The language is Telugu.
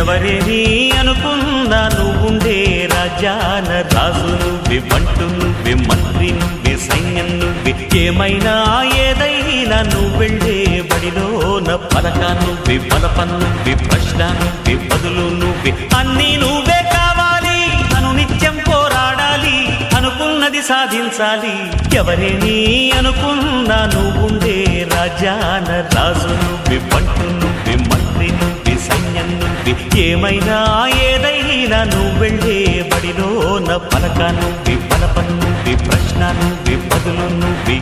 ఎవరేని అనుకున్నా నువ్వుండే రాజాన రాజు నువ్వే, బంటు నువ్వే, మంత్రి నువ్వే, సైన్యం నువ్వే, ఏమైనా ఏదైనా నువ్వు వెళ్ళే బడిలోన పలక నువ్వే, బలపం నువ్వే, ప్రశ్న నువ్వే, బదులు నువ్వే, అన్నీ నువ్వే కావాలి. అను నిత్యం పోరాడాలి, అనుకున్నది సాధించాలి. ఎవరేని అనుకున్నా నువ్వుండే రాజాన రాజు నువ్వే, బంటు నువ్వే, మంత్రి నువ్వే, సైన్యం నువ్వే, ఏమైనా ఏదైనా నువ్వు వెళ్ళే బడిలోన పలక నువ్వే, బలపం నువ్వే, ప్రశ్న నువ్వే, బదులు నువ్వే.